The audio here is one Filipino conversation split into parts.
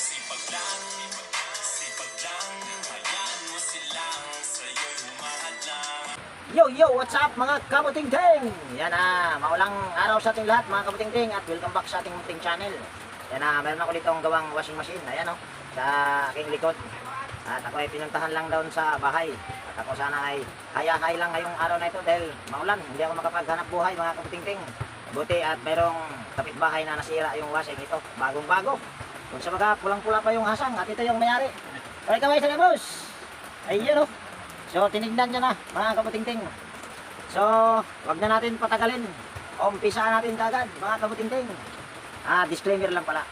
sipag lang, hayaan mo silang sa'yo'y humahadlang. Yo, what's up mga kabuting-ting? Yan na, maulang araw sa ating lahat mga kabuting-ting at welcome back sa ating munting channel. Yan na, meron ako ditong gawang washing machine, ayan o, sa aking likod. At ako ay pinuntahan lang doon sa bahay. At ako sana ay hayahay lang ngayong araw na ito dahil maulan. Hindi ako makapaghanap buhay mga kabuting-ting. Buti at mayroong kapitbahay na nasira yung washing ito, bagong-bago. Kung sa mga pulang-pula pa yung hasang at ito yung mayari. Okay kaway sa boss. Ayun o. So tinignan nyo na mga kabuting-ting. So wag na natin patagalin. Umpisaan natin kagad mga kabuting-ting. Disclaimer lang pala.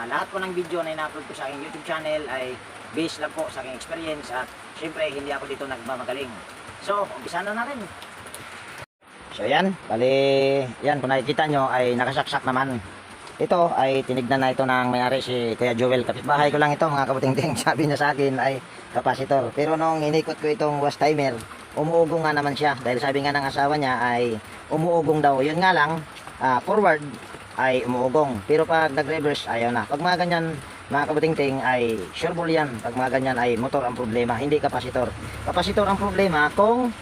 Lahat po ng video na ina-upload ko sa aking YouTube channel ay based lang po sa aking experience. At syempre hindi ako dito nagmamagaling. So umpisahan na natin. So yan, bali, yan kung nakikita nyo ay nakasaksak naman. Ito ay tinignan na ito ng may-ari si Kuya Joel. Kapitbahay ko lang ito mga kabuting-ting. Sabi niya sa akin ay kapasitor. Pero nung inikot ko itong wash timer, umuugong nga naman siya. Dahil sabi nga ng asawa niya ay umuugong daw. Yun nga lang, forward ay umuugong. Pero pag nag-reverse ayaw na. Pag mga ganyan mga kabuting-ting ay sure ball yan. Pag mga ganyan ay motor ang problema, hindi kapasitor. Kapasitor ang problema kung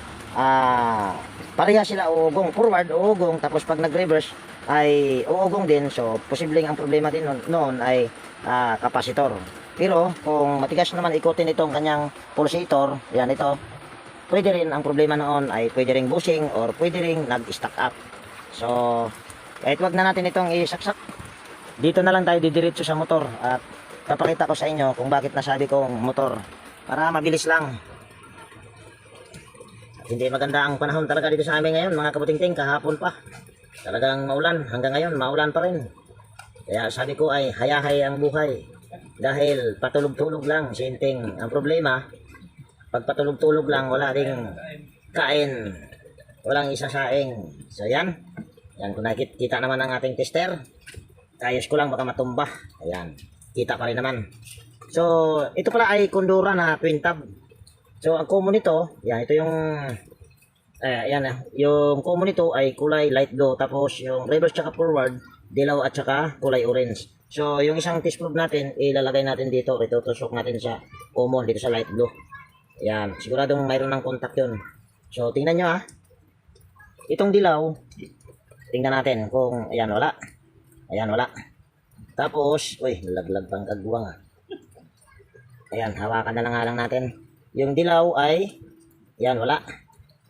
pareha sila uugong, forward uugong, tapos pag nag-reverse ay uugong din. So posibleng ang problema din noon ay kapasitor. Pero kung matigas naman ikutin itong kanyang pulsator, yan ito, pwede rin ang problema noon ay pwede ring bushing or pwede ring nag-stack up. So kahit wag na natin itong isaksak, dito na lang tayo didiretso sa motor at papakita ko sa inyo kung bakit nasabi kong motor para mabilis lang. Hindi maganda ang panahon talaga dito sa amin ngayon mga kabuting-ting. Kahapon pa talagang maulan, hanggang ngayon maulan pa rin. Kaya sabi ko ay hayahay ang buhay dahil patulog-tulog lang sinting. Ang problema pag patulog-tulog lang wala ding kain, walang isasaing. So yan kung nakikita naman ang ating tester, ayos ko lang baka matumba. Ayan, kita pa rin naman. So ito pala ay Kondura na twin tab. So ang common nito, yan, ito yung yung common nito ay kulay light blue, tapos yung reverse tsaka forward dilaw at tsaka kulay orange. So yung isang test probe natin ilalagay natin dito, itutusok natin sa common dito sa light blue. Yan, siguradong mayroon ng contact yun. So tingnan nyo itong dilaw, tingnan natin kung ayan wala. Ayan wala. Tapos, uy, nalaglag pang kagbuwang Ayan, hawakan na lang natin. Yung dilaw ay, yan, wala.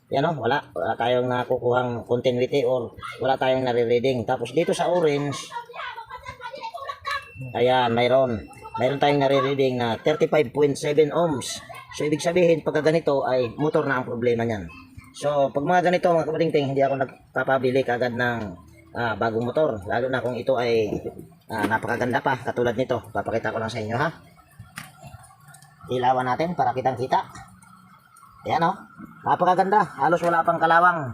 Yan wala. Wala tayong nakukuhang continuity or wala tayong nare-reading. Tapos dito sa orange, ayan, mayroon tayong nare-reading na 35.7 ohms. So, ibig sabihin, pagka ganito ay motor na ang problema niyan. So, pag mga ganito, mga kabuting-ting, hindi ako nagpapabili kagad ng bagong motor. Lalo na kung ito ay napakaganda pa, katulad nito. Papakita ko lang sa inyo, ha? Ilawan natin para kitang-kita. Ayan napakaganda, halos wala pang kalawang.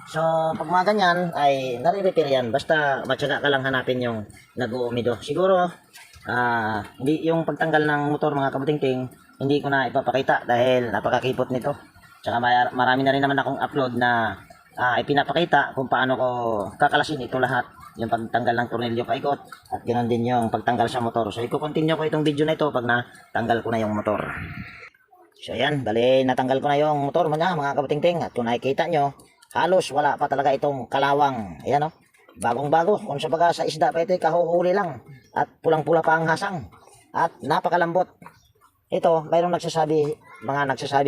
So pag mga ganyan ay nare-repair yan, basta matyaga ka lang hanapin yung nag-uumido. Siguro hindi yung pagtanggal ng motor mga kabuting-ting, hindi ko na ipapakita dahil napakakipot nito. Tsaka marami na rin naman akong upload na ipinapakita kung paano ko kakalasin ito lahat. Yung pagtanggal ng tornilyo paikot at ganoon din yung pagtanggal sa motor. So i-continue ko itong video na ito pag natanggal ko na yung motor. So ayan, bali natanggal ko na yung motor mga kabuting-ting. At kung nakikita nyo, halos wala pa talaga itong kalawang. Ayan bagong-bago. Kung sa isda pa ito, kahuhuli lang. At pulang-pula pa ang hasang. At napakalambot. Ito, mayroong nagsasabi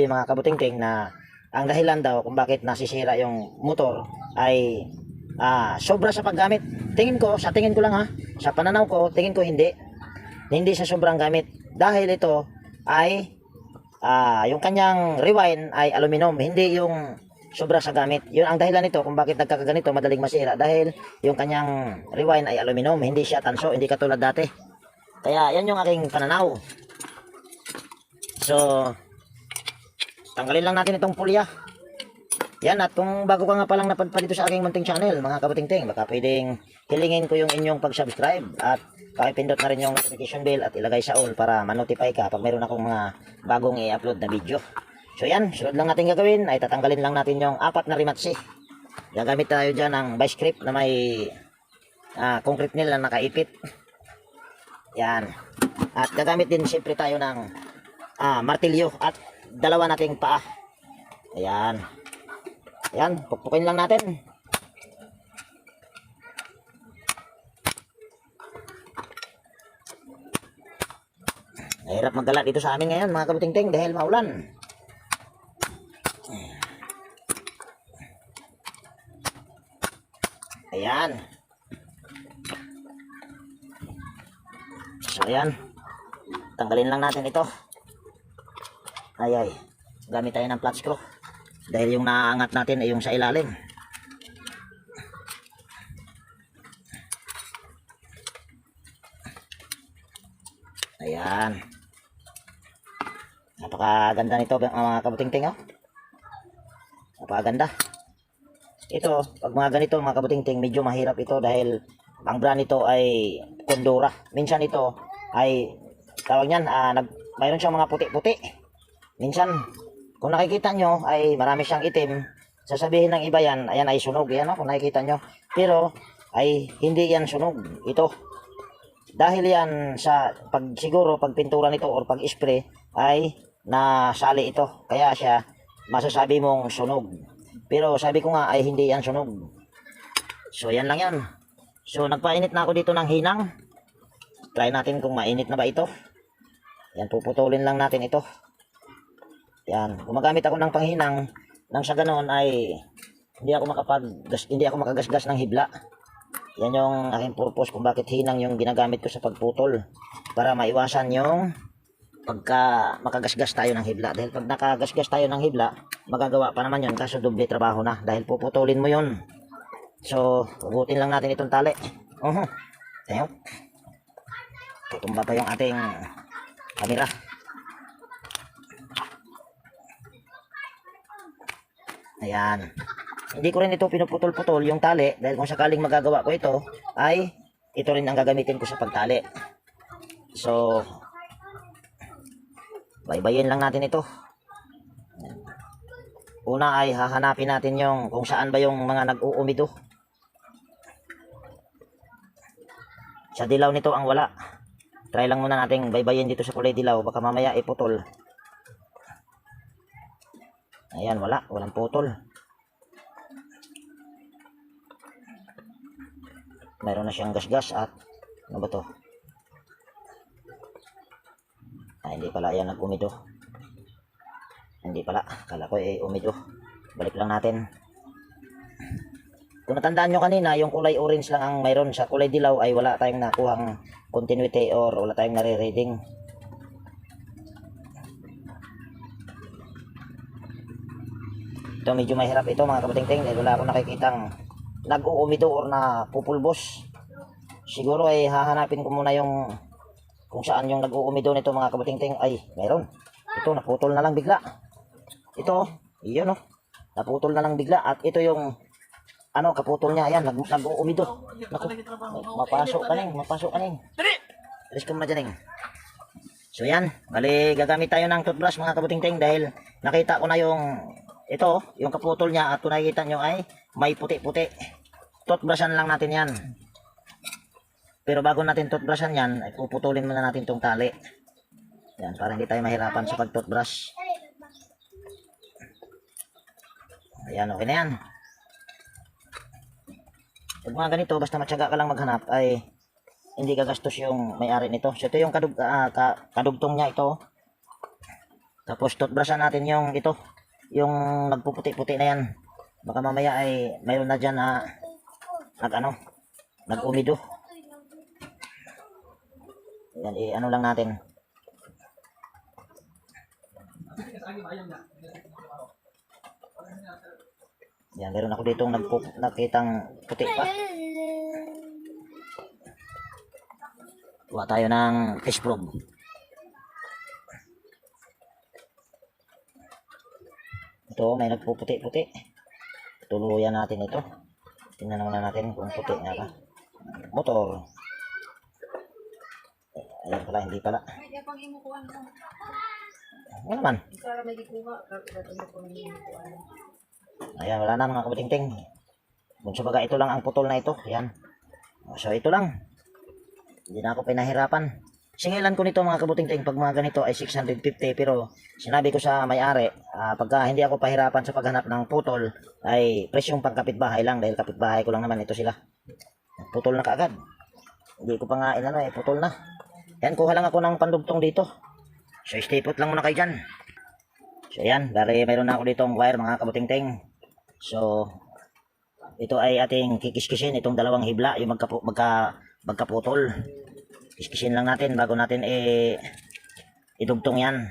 mga kabuting-ting na ang dahilan daw kung bakit nasisira yung motor ay sobra sa paggamit. Sa tingin ko lang sa pananaw ko, tingin ko hindi sa sobrang gamit. Dahil ito ay yung kanyang rewind ay aluminum, hindi yung sobra sa gamit. Yun ang dahilan nito kung bakit nagkakaganito, madaling masira. Dahil yung kanyang rewind ay aluminum, hindi siya tanso, hindi katulad dati. Kaya yan yung aking pananaw. So tanggalin lang natin itong pulya. Yan, at kung bago ka nga palang napadpad dito sa aking munting channel mga kabuting-ting, baka pwedeng hilingin ko yung inyong pag-subscribe at pakipindot na rin yung notification bell at ilagay sa all para ma-notify ka pag mayroon akong mga bagong i-upload na video. So yan, sunod lang natin gagawin ay tatanggalin lang natin yung 4 na rimatsi. Gagamit tayo dyan ng vice grip na may concrete nail na nakaipit. Yan. At gagamit din siyempre tayo ng martilyo at dalawa nating paa. Ayan. Ayan, pukpukin lang natin. Mahirap maggala dito sa amin ngayon mga kabutingting dahil maulan. Ayan. So ayan. Tanggalin lang natin ito. Ay. Gamit tayo ng flat screw. Dahil yung naaangat natin ay yung sa ilalim. Ayan. Napakaganda nito mga kabutingting. Oh. Napakaganda. Ito, pag mga ganito mga kabutingting, medyo mahirap ito dahil ang brand nito ay Condura. Minsan ito ay tawag niyan, mayroon siyang mga puti-puti. Minsan, kung nakikita nyo ay marami siyang itim. Sasabihin ng iba yan, ayan ay sunog. Yan, kung nakikita nyo. Pero ay hindi yan sunog. Ito. Dahil yan sa siguro pag pintura nito or pag spray ay nasali ito. Kaya siya masasabi mong sunog. Pero sabi ko nga ay hindi yan sunog. So yan lang yan. So nagpainit na ako dito ng hinang. Try natin kung mainit na ba ito. Yan, puputulin lang natin ito. Yan, gumagamit ako ng panghinang nang sa ganoon ay hindi ako makagasgas ng hibla. Yan yung aking purpose kung bakit hinang yung ginagamit ko sa pagputol. Para maiwasan yung pagka makagasgas tayo ng hibla. Dahil pag nakagasgas tayo ng hibla, magagawa pa naman yun kaso doble trabaho na. Dahil puputulin mo yun. So, hugutin lang natin itong tali. Ayun. Tutumba pa yung ating camera. Ayan. Hindi ko rin ito pinuputol-putol yung tali dahil kung sakaling magagawa ko ito ay ito rin ang gagamitin ko sa pagtali. So, baybayin lang natin ito. Una ay hahanapin natin yung kung saan ba yung mga nag-uumido. Sa dilaw nito ang wala. Try lang muna nating baybayin dito sa kulay dilaw baka mamaya iputol. Ayan, walang putol. Meron na siyang gasgas at ano ba to? Hindi pala yan nag-umido. Hindi pala, kala ko umido. Balik lang natin. Kung natandaan nyo kanina, yung kulay orange lang ang mayroon. Sa kulay dilaw ay wala tayong nakuhang continuity or wala tayong nare-reading. Ito medyo mahirap ito mga kabatingting dahil wala akong nakikitang nag-uumido or na pupulbos. Siguro ay hahanapin ko muna yung kung saan yung nag-uumido nito mga kabatingting. Ay, mayroon. Ito, naputol na lang bigla. Ito, iyon o. Naputol na lang bigla. At ito yung kaputol niya. Ayan, nag-uumido. Naku, mapasok ka ning. Alis ka muna dyan ning. So yan, bali gagamit tayo ng toothbrush mga kabutingting dahil nakita ko na yung kaputol niya at kung nakikita nyo ay may puti-puti. Toothbrushan lang natin yan. Pero bago natin toothbrushan yan, ay puputulin muna natin itong tali. Yan, para hindi tayo mahirapan sa pag-toothbrush. Ayan, okay na yan. Pag mga ganito, basta matyaga ka lang maghanap, ay hindi gagastos yung may-ari nito. So ito yung kadugtong niya ito. Tapos toothbrushan natin yung nagpuputi-puti na yan. Baka mamaya ay mayroon na dyan na nag-umido. Yan, lang natin. Yan, meron ako ditong nakitang puti pa. Kuha tayo ng fish probe. Ito, may nagpuputi-puti. Tuluyan natin ito. Tingnan naman natin kung puti nga ba. Motor. Ayan pala, hindi pala. Ano naman? Ayan, wala na mga kabutingting. Kung sa baga, ito lang ang putol na ito. Ayan. So, ito lang. Hindi na ako pinahirapan. Singilan ko nito mga kabuting-ting pag mga ganito ay 650 pero sinabi ko sa may-ari pagka hindi ako pahirapan sa paghanap ng putol ay presyong pangkapitbahay lang dahil kapitbahay ko lang naman ito sila. Putol na kaagad. Hindi ko pa nga inano putol na. Yan, kuha lang ako ng pandugtong dito. So stay put lang muna kayo dyan. So yan, bari mayroon na ako dito ang wire mga kabuting-ting. So ito ay ating kikiskisin itong dalawang hibla yung magkaputol. Kiskisin lang natin bago natin idugtong yan.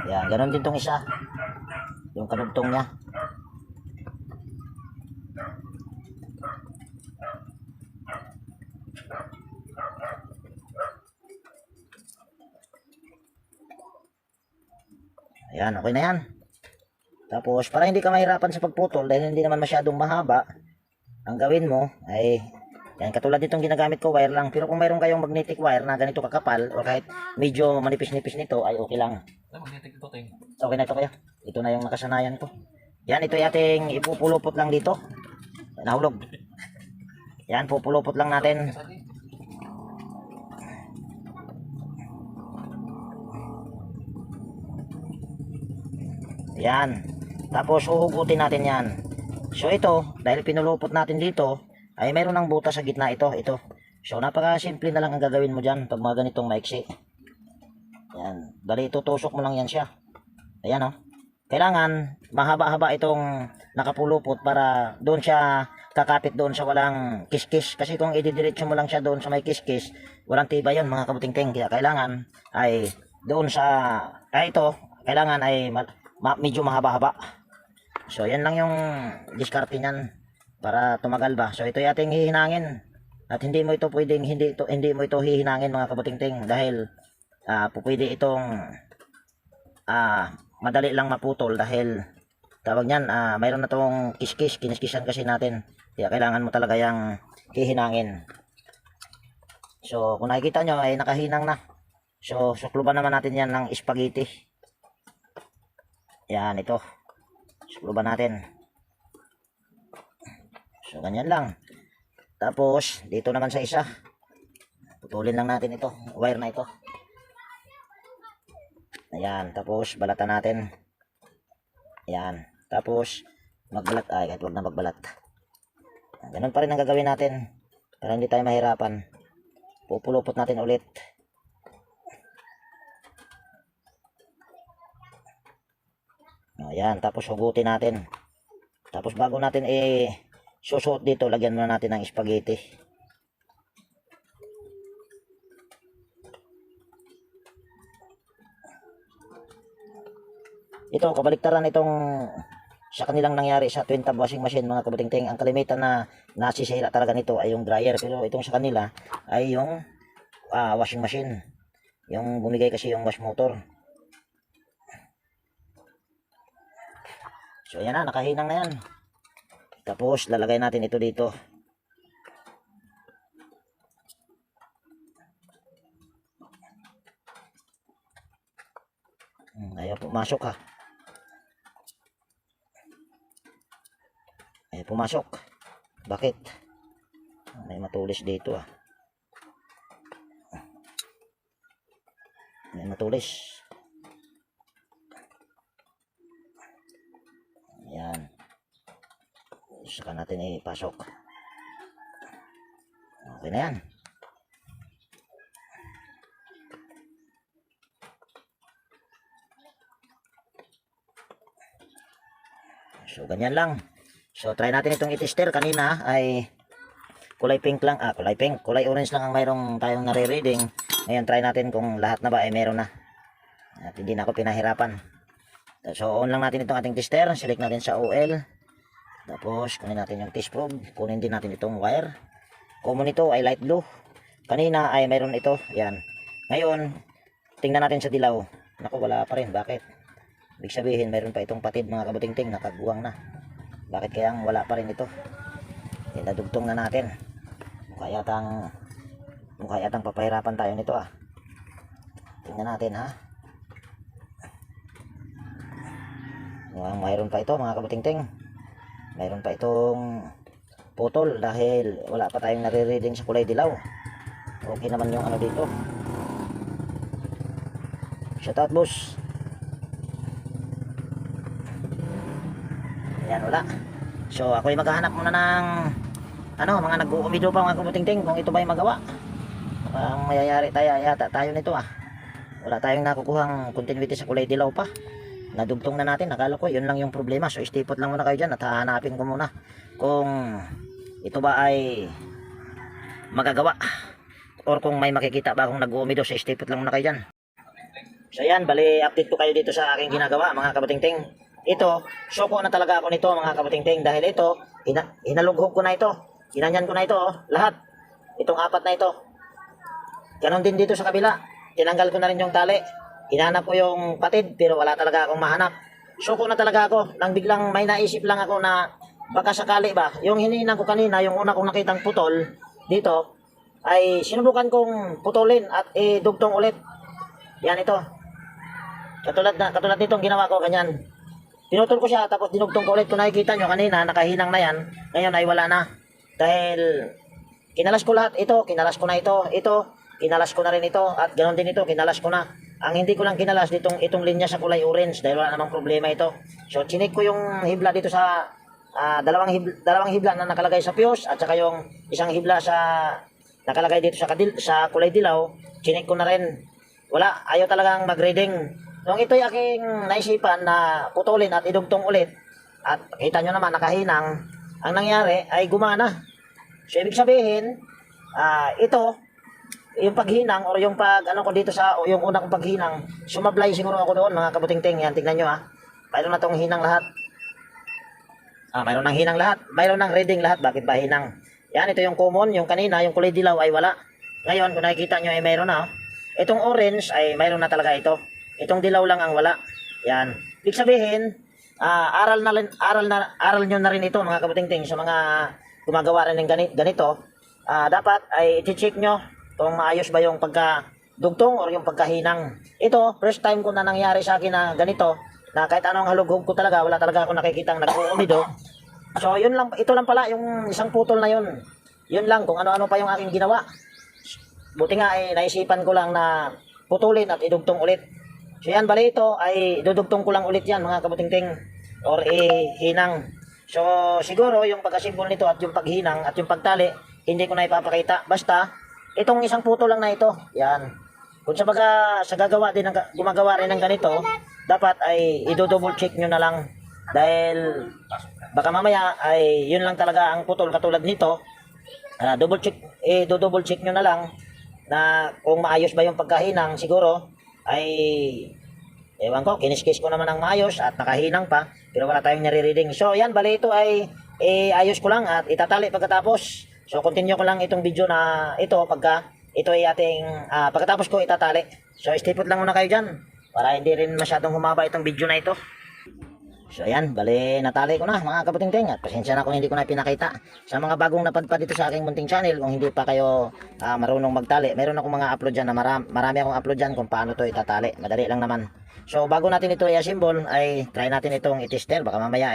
Yan, ganun din tong isa. Yung kadugtong niya. Ayan, okay na yan. Tapos, para hindi ka mahirapan sa pagputol, dahil hindi naman masyadong mahaba, ang gawin mo ay, yan, katulad nitong ginagamit ko, wire lang. Pero kung mayroon kayong magnetic wire na ganito kakapal, o kahit medyo manipis-nipis nito, ay okay lang. Okay na ito kaya. Ito na yung nakasanayan ko. Yan, ito yung ating ipupulupot lang dito. Nahulog. Yan, pupulupot lang natin. Yan. Tapos uhugutin natin yan. So ito, dahil pinulupot natin dito, ay meron ng butas sa gitna ito. So napaka-simple na lang ang gagawin mo dyan pag mga ganitong maiksi. Yan. Bali tutusok mo lang yan siya. Ayan o. Kailangan mahaba-haba itong nakapulupot para doon siya kakapit doon sa walang kiskis. Kasi kung ididiretso mo lang siya doon sa may kiskis, walang tiba yun mga kabuting-ting. Kaya kailangan ay doon sa, ito, kailangan ay medyo mahaba-haba. So yan lang yung diskarte niyan para tumagal ba. So ito yung ating hihinangin. At hindi mo ito pwedeng hindi mo ito hihinangin mga kabuting-ting dahil pwede itong madali lang maputol dahil tawag niyan mayroon na tong kiniskisan kasi natin. Kaya kailangan mo talaga yang hihinangin. So kung nakikita nyo ay nakahinang na. So sukluban naman natin yan ng spaghetti. Yan, ito. Sukluban natin. So, ganyan lang. Tapos, dito naman sa isa. Putulin lang natin ito. Wire na ito. Ayan. Tapos, balatan natin. Ayan. Tapos, magbalat. Ay, kahit huwag na magbalat. Ganun pa rin ang gagawin natin. Para hindi tayo mahirapan. Pupulupot natin ulit. Ayan, tapos hugutin natin. Tapos bago natin susuot dito, lagyan muna natin ng spaghetti. Ito, kabaliktaran itong sa kanilang nangyari sa twin tub washing machine mga kabuting-ting. Ang kalimitan na nasisira talaga nito ay yung dryer. Pero itong sa kanila ay yung washing machine. Yung bumigay kasi yung wash motor. So ayan na, nakahinang na yan. Tapos lalagay natin ito dito. Ayaw pumasok ha. Ayaw pumasok. Bakit? May matulis dito ah. May matulis. Ayan. Saka natin ipasok. Okay na yan. So, ganyan lang. So, try natin itong itester. Kanina ay kulay pink lang. Kulay pink. Kulay orange lang ang mayroong tayong nare-reading. Ngayon, try natin kung lahat na ba ay meron na. At hindi na ako pinahirapan. So, on lang natin itong ating tester. Select natin sa OL. Tapos, kunin natin yung test probe. Kunin din natin itong wire. Common ito ay light blue. Kanina ay mayroon ito. Yan. Ngayon, tingnan natin sa dilaw. Naku, wala pa rin. Bakit? Ibig sabihin, mayroon pa itong patid mga kabuting-ting. Nakaguwang na. Bakit kayang wala pa rin ito? Nadugtong na natin. Kaya yatang Mukha yatang papahirapan tayo nito ah. Tingnan natin ha. Mayroon pa ito mga kabuting-ting. Mayroon pa itong putol dahil wala pa tayong nare-reading sa kulay dilaw. Okay naman yung ano dito. Shout out boss. Ayan, wala. So ako'y maghahanap muna ng mga nag-uumido pa mga kabuting-ting kung ito ba yung magawa. Ang mayayari tayo nito ah. Wala tayong nakukuhang continuity sa kulay dilaw pa. Nadugtong na natin. Akala ko yun lang yung problema. So istipot lang muna kayo dyan at hahanapin ko muna kung ito ba ay magagawa or kung may makikita ba akong nag-uumido. So istipot lang muna kayo dyan. So yan, bali update ko kayo dito sa aking ginagawa mga kabuting-ting. Ito, suko na talaga ako nito mga kabuting-ting dahil ito, hinalughog ko na ito. Ginanyan ko na ito oh, lahat. Itong apat na ito. Ganon din dito sa kabila. Tinanggal ko na rin yung tali. Hinanap ko yung patid pero wala talaga akong mahanap. Suko na talaga ako. Nang biglang may naisip lang ako na baka sakali ba. Yung hininang ko kanina, yung una kong nakitang putol dito, ay sinubukan kong putulin at dugtong ulit. Yan ito. Katulad nitong ginawa ko, ganyan. Pinutol ko siya tapos dinugtong ko ulit. Kung nakikita nyo kanina, nakahinang na yan. Ngayon ay wala na. Dahil kinalas ko lahat ito, kinalas ko na ito, kinalas ko na rin ito at ganoon din ito, kinalas ko na. Ang hindi ko lang kinalas itong linya sa kulay orange dahil wala namang problema ito. So chinik ko yung hibla dito sa dalawang hibla na nakalagay sa fuse at saka yung isang hibla sa nakalagay dito sa kulay dilaw, chinik ko na rin. Wala, ayaw talagang mag-reading. Nung ito'y aking naisipan na putulin at idugtong ulit at kita nyo naman nakahinang, ang nangyari ay gumana. So ibig sabihin, ito yung paghinang or yung ko dito sa yung una kong paghinang, sumablay siguro ako doon mga kabuting-ting. Yan, tingnan nyo mayroon na tong hinang lahat. Mayroon ng hinang lahat, mayroon ng reading lahat. Bakit ba hinang? Yan, ito yung common, yung kanina yung kulay dilaw ay wala. Ngayon kung nakikita nyo ay mayroon na. Itong orange ay mayroon na talaga ito. Itong dilaw lang ang wala. Yan, ibig sabihin aral nyo na rin ito mga kabuting-ting sa mga gumagawa rin ng ganito. Dapat ay i-check nyo kung maayos ba yung pagkadugtong or yung pagkahinang. Ito, first time ko na nangyari sa akin na ganito, na kahit anong halughog ko talaga, wala talaga ako nakikitang nag-uumido. So, yun lang, ito lang pala, yung isang putol na yun. Yun lang, kung ano-ano pa yung aking ginawa. Buti nga, naisipan ko lang na putulin at idugtong ulit. So, yan, bali ito, ay dudugtong ko lang ulit yan, mga kabuting-ting, or hinang. So, siguro, yung pagkasimbol nito at yung paghinang at yung pagtali, hindi ko na ipapakita. Basta, itong isang puto lang na ito, yan. Kung sa gumagawa rin ng ganito, dapat ay i-double check nyo na lang. Dahil baka mamaya ay yun lang talaga ang putol katulad nito. Double check nyo na lang na kung maayos ba yung pagkahinang. Siguro ay ewan ko, kiniskis ko naman ang maayos at nakahinang pa, pero wala tayong nare-reading. So yan, bali ito ay ayos ko lang at itatali pagkatapos. So continue ko lang itong video na ito pagka ito ay ating pagkatapos ko itatali. So stipot lang muna kayo dyan para hindi rin masyadong humaba itong video na ito. So ayan, bali natali ko na mga kabuting-ting at pasensya na kung hindi ko na pinakita. Sa mga bagong napadpad dito sa aking munting channel, kung hindi pa kayo marunong magtali, meron akong mga upload dyan na marami akong upload dyan kung paano to itatali. Madali lang naman. So bago natin ito i-assemble ay try natin itong i-tester. Baka mamaya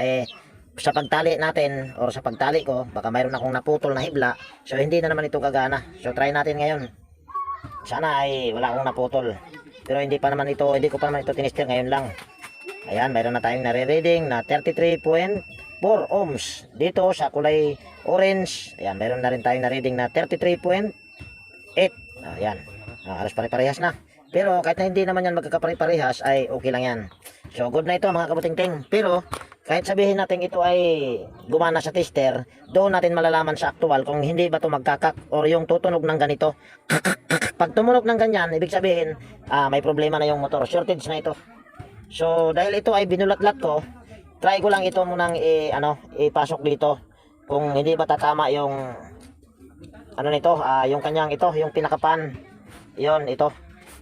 sa pagtali natin or sa pagtali ko, baka mayroon akong naputol na hibla. So hindi na naman ito kagana. So try natin ngayon. Sana ay wala akong naputol. Pero hindi ko pa naman ito tinester ngayon lang. Ayan, mayroon na tayong nare-reading na 33.4 ohms dito sa kulay orange. Ayan, mayroon na rin tayong na-reading na 33.8. Ayan, halos pare-parehas na. Pero kahit na hindi naman yan magkakapare-parehas ay okay lang yan. So good na ito mga kabuting-ting. Pero kahit sabihin natin ito ay gumana sa tester, doon natin malalaman sa actual kung hindi ba ito magkakak or yung tutunog ng ganito. Pag tumunog ng ganyan, ibig sabihin may problema na yung motor, shortage na ito. So dahil ito ay binulat-lat ko, try ko lang ito munang ipasok dito. Kung hindi ba tatama yung nito, yung kanyang ito, yung pinakapan. Yon, ito.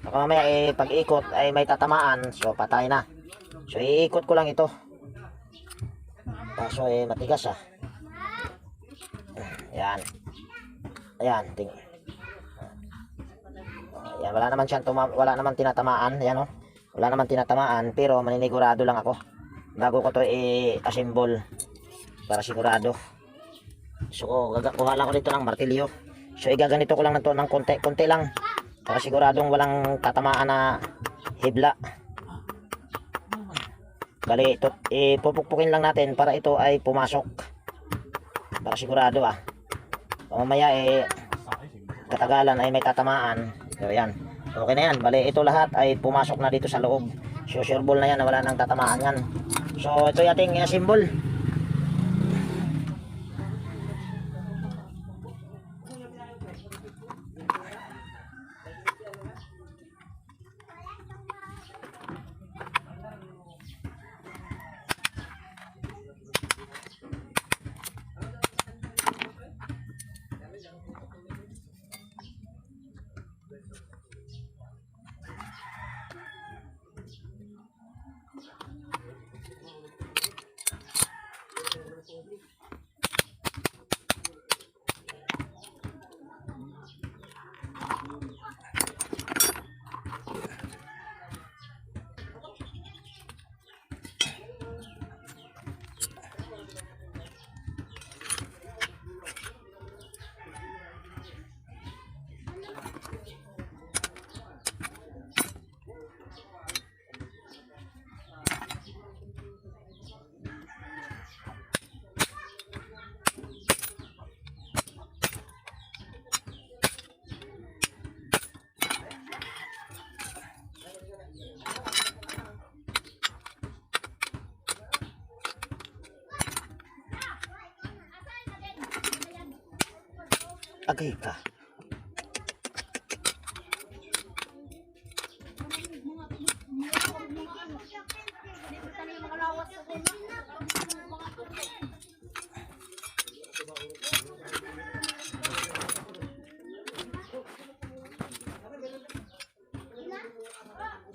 Baka mamaya pag ikot ay may tatamaan, so patay na. So iikot ko lang ito. Kaso matigas Ayan. Ayan, Yan, wala naman tinatamaan, yan oh. Wala naman tinatamaan, pero maninigurado lang ako. Bago ko to i-assemble para sigurado. So, kuha lang ko dito ng martilyo. So, igaganito ko lang na to ng konti lang para siguradong walang tatamaan na hibla. Bali, ito, ipupukpukin lang natin para ito ay pumasok. Para sigurado mamaya katagalan ay may tatamaan. So, yan. Okay na yan. Bali, ito lahat ay pumasok na dito sa loob. So, sure ball na yan na wala nang tatamaan yan. So, ito yung ating symbol. Agay ka.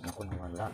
Ako na wala.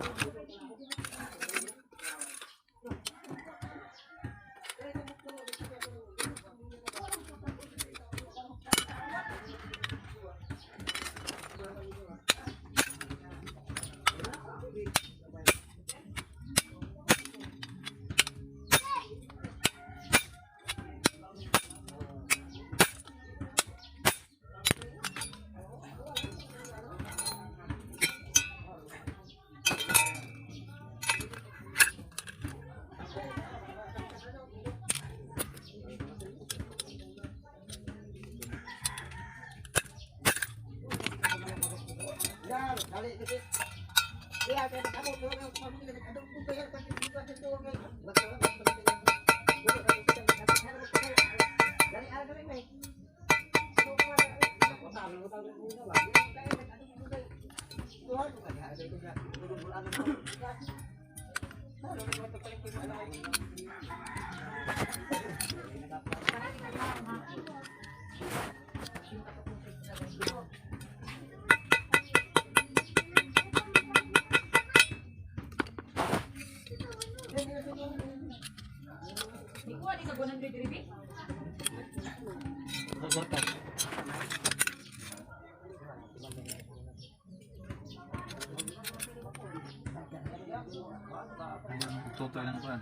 Total lang pa.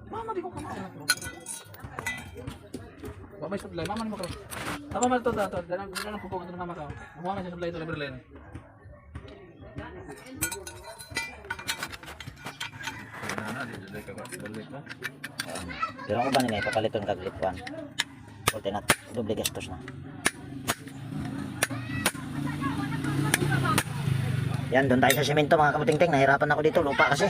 Mama di ko kamakan. Babay supply, mama ni mo karon. Tama man to dato, dalang pupo ko mama ka. Mo na sa supply to libre line. Na di dili ka balik na. Pero ako ba nila ipapaliton kag lipwan? Pulte na doble gastos na. Yan, doon tayo sa semento mga kabuting-ting. Nahirapan ako dito, lupa kasi.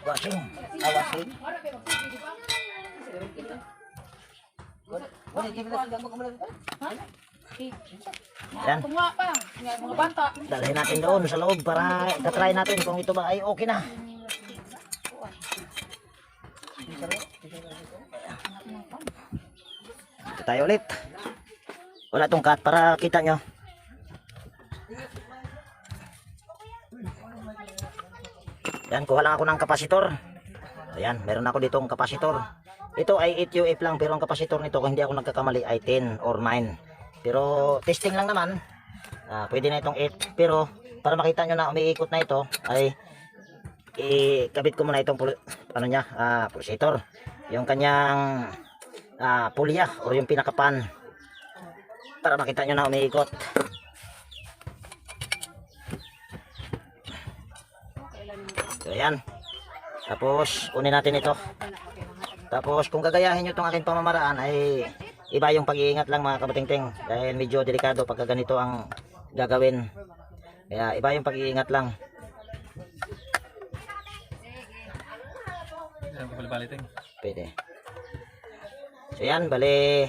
Washing. wasing. Yan. Tunga pa. Mga bata. Dalhin natin doon sa loob para itatry natin kung ito ba ay okay na. Ito tayo ulit. Wala tong cut para kita nyo. Yan, kuha lang ako ng kapasitor. Ayan, meron ako ditong kapasitor. Ito ay 8 UF lang, pero ang kapasitor nito kung hindi ako nagkakamali ay 10 or 9. Pero testing lang naman. Pwede na itong 8. Pero para makita nyo na umiikot na ito ay ikabit ko muna itong ano niya, pulsator. Yung kanyang pulya o yung pinakapan para makita nyo na umiikot. So ayan. Tapos kunin natin ito. Tapos kung gagayahin nyo itong aking pamamaraan ay iba yung pag-iingat lang mga kabatingting. Dahil medyo delikado pagka ganito ang gagawin. Kaya iba yung pag-iingat lang. Yan ko baliting. Pwede. So yan, bali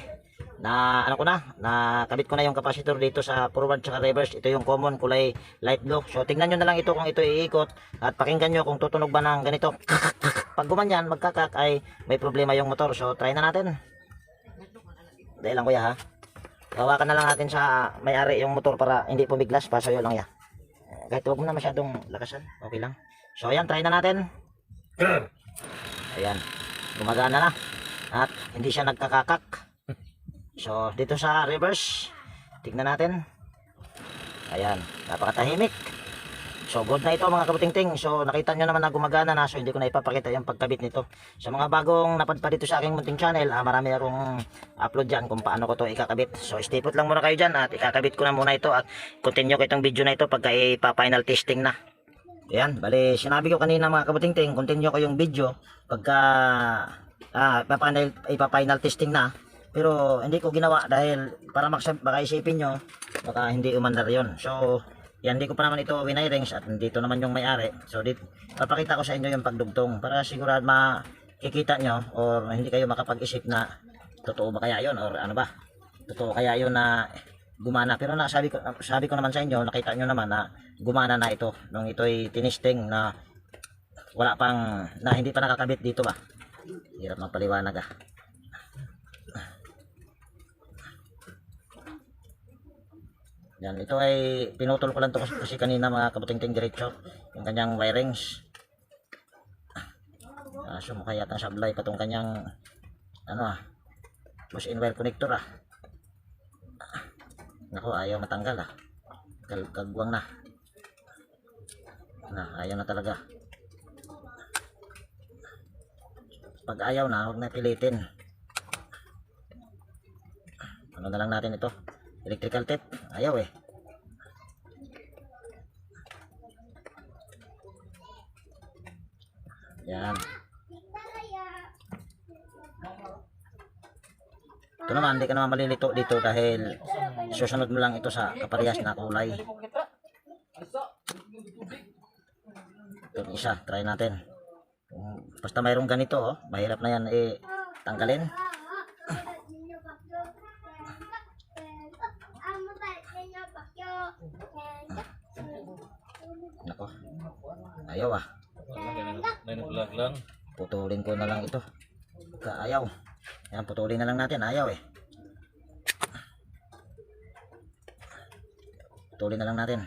na ano ko na, nakabit ko na yung capacitor dito sa forward at reverse. Ito yung common kulay light blue. So tingnan nyo na lang ito kung ito iikot at pakinggan nyo kung tutunog ba ng ganito. Pag gumanyan, magkakak ay may problema yung motor. So try na natin. Dahil lang kuya ha. Hawakan na lang natin sa may-ari yung motor para hindi pumiglas. Pasayo lang ya. Kahit huwag mo na masyadong lakasan. Okay lang. So ayan, try na natin. Ayan. Gumagana na. At hindi siya nagkakakak. So dito sa reverse, tignan natin. Ayan, napakatahimik. So good na ito mga kabutingting. So nakita nyo naman na gumagana na. So hindi ko na ipapakita yung pagkabit nito. Sa mga bagong napadpa dito sa aking munting channel, marami akong upload dyan kung paano ko to ikakabit. So stay put lang muna kayo dyan at ikakabit ko na muna ito. At continue ko itong video na ito pagka ipa-final testing na. Ayan, bali sinabi ko kanina mga kabutingting, continue ko yung video pagka ipa-final testing na. Pero hindi ko ginawa dahil para baka isipin nyo baka hindi umandar yon. So yan, hindi ko pa naman ito winirings at dito naman yung may-ari. So papakita ko sa inyo yung pagdugtong para sigurado makikita nyo or hindi kayo makapag-isip na totoo ba kaya yon or ano ba, totoo kaya yon na gumana. Pero sabi ko naman sa inyo, nakita nyo naman na gumana na ito nung ito'y tinisting na wala pang, na hindi pa nakakabit dito ba. Hirap magpaliwanag ah. Yan, ito ay pinutol ko lang to kasi kanina mga kabutingting diretso yung kanyang wirings. So mukha yatang sablay pa tong kanyang push in wire connector ah. Naku, ayaw matanggal ah. Kagwang na. Ayaw na talaga. Pag ayaw na, huwag na pilitin. Ano na lang natin ito? Electrical tape. Ayaw eh. Yan. Ito naman, hindi ka naman malilito dito dahil susunod mo lang ito sa kaparehas na kulay. Ito isa, try natin. Basta mayroong ganito, oh, mahirap na yan tanggalin. Nako, ayaw ah. Putulin ko na lang ito. Ayaw. Yan, putulin na lang natin. Ayaw eh. Putulin na lang natin.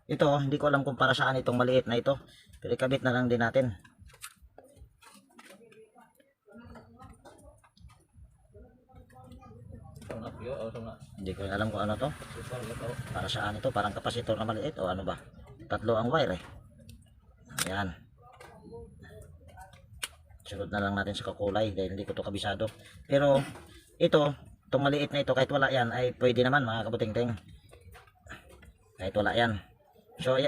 Ito, hindi ko alam kung para saan itong maliit na ito. Pero ikabit na lang din natin. Hindi ko alam kung ano to. Para saan ito? Parang kapasitor na maliit o ano ba? Tatlo ang wire eh. Ayan. Sunod na lang natin sa kakulay dahil hindi ko to kabisado. Pero ito, itong maliit na ito kahit wala yan ay pwede naman mga kabutingting. Kahit wala yan. So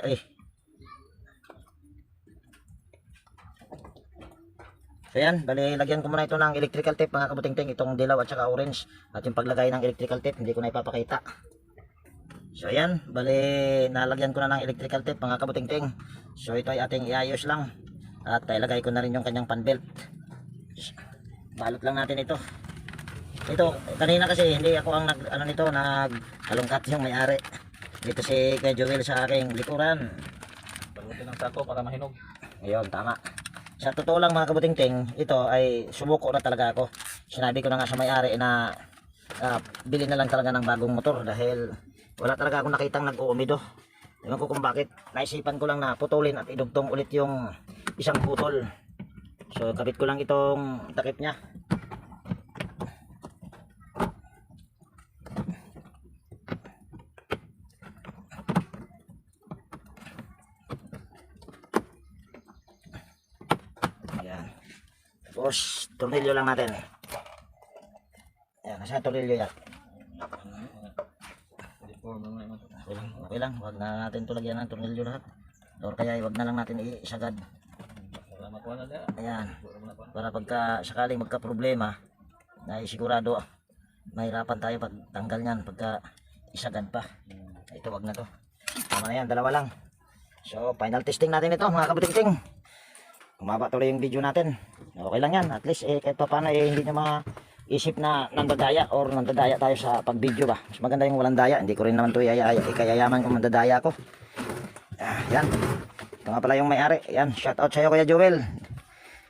So yan, bali lagyan ko muna ito ng electrical tape mga kabuting-ting, itong dilaw at saka orange. At yung paglagay ng electrical tape, hindi ko na ipapakita. So yan, bali nalagyan ko na ng electrical tape mga kabuting-ting. So ito ay ating iayos lang. At ilagay ko na rin yung kanyang pan belt. Balot lang natin ito. Ito, kanina kasi hindi ako ang naghalongkat yung may-ari. Dito si Kuya Joel sa aking likuran. Balutin ng sako para mahinog. Ayun, tama. Sa totoo lang mga kabuting-ting, ito ay sumuko na talaga ako. Sinabi ko na nga sa may-ari na bili na lang talaga ng bagong motor dahil wala talaga akong nakitang nag-uumido. Ewan ko kung bakit. Naisipan ko lang na putulin at idugtong ulit yung isang putol. So kabit ko lang itong takip niya. Ayan. Tapos tornilyo lang natin. Ayan, nasa tornilyo yan. Okay lang, wag na natin ito lagyan ng tornilyo lahat. Or kaya wag na lang natin isagad. Ayan, para pagka sakaling magka problema na sigurado mahirapan tayo pag tanggal niyan pagka isagad pa. Ito wag na to. Tama na yan, dalawa lang. So final testing natin ito mga kabuting-ting. Kumaba tuloy yung video natin. Okay lang yan, at least kahit pa paano hindi nyo maisip na nandadaya or nandadaya tayo sa pag-video ba. Mas maganda yung walang daya, hindi ko rin naman ito ikayayaman kung nandadaya ko. Yan, ito nga pala yung may-ari. Yan, shout out sa'yo Kuya Joel.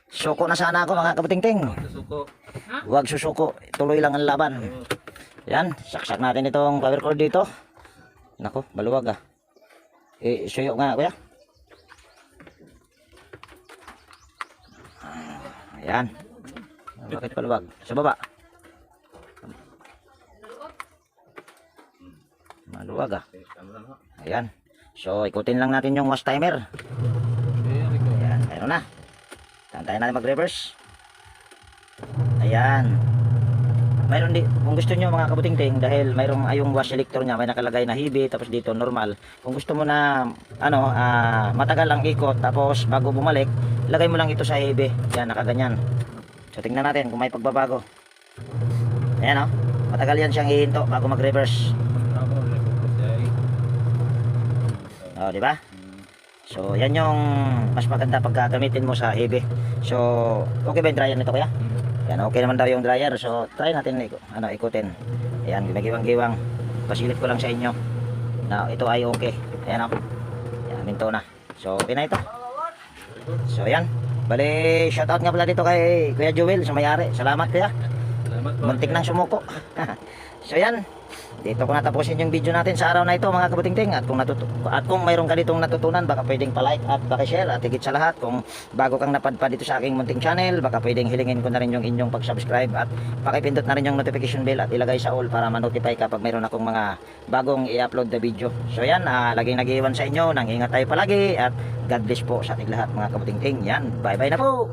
Suko na sana ako mga kabuting-ting. Suko. Huwag susuko, tuloy lang ang laban. Yan, saksak natin itong power cord dito. Nako, maluwag ah. Suyo nga kuya. Ayan. Bakit paluwag? Sa baba. Maluwag ah. Ayan. So ikutin lang natin yung wash timer. Ayan, ayun na. Tantayin natin mag-reverse. Ayan. Mayroon kung gusto nyo mga kabuting-ting, dahil mayroong yung wash selector nya, may nakalagay na heavy, tapos dito normal. Kung gusto mo na matagal ang ikot, tapos bago bumalik, lagay mo lang ito sa heavy. Yan, nakaganyan. So tingnan natin kung may pagbabago. Ayan matagal yan siyang hihinto bago mag-reverse. Oh, di ba? So yan yung mas maganda pag gagamitin mo sa heavy. So okay ba yung dryer nito kuya? Yan, okay naman daw yung dryer. So try natin ikutin. Ayan, ginagiwang-giwang. Pasilip ko lang sa inyo na ito ay okay. Ayan yan, minto na. So okay na ito. So ayan, bali shoutout nga pala dito kay Kuya Joel sa may-ari. Salamat kuya. Salamat po. Muntik nang sumuko. So yan, dito ko natapusin yung video natin sa araw na ito mga kabuting-ting. At kung mayroon ka ditong natutunan, baka pwedeng palike at pakishare. At higit sa lahat, kung bago kang napadpad dito sa aking munting channel, baka pwedeng hilingin ko na rin yung inyong pag-subscribe at pakipindot na rin yung notification bell at ilagay sa all para ma-notify kapag mayroon akong mga bagong i-upload na video. So yan, laging nag-iwan sa inyo, nang ingat tayo palagi at God bless po sa ating lahat mga kabuting-ting. Yan, bye bye na po.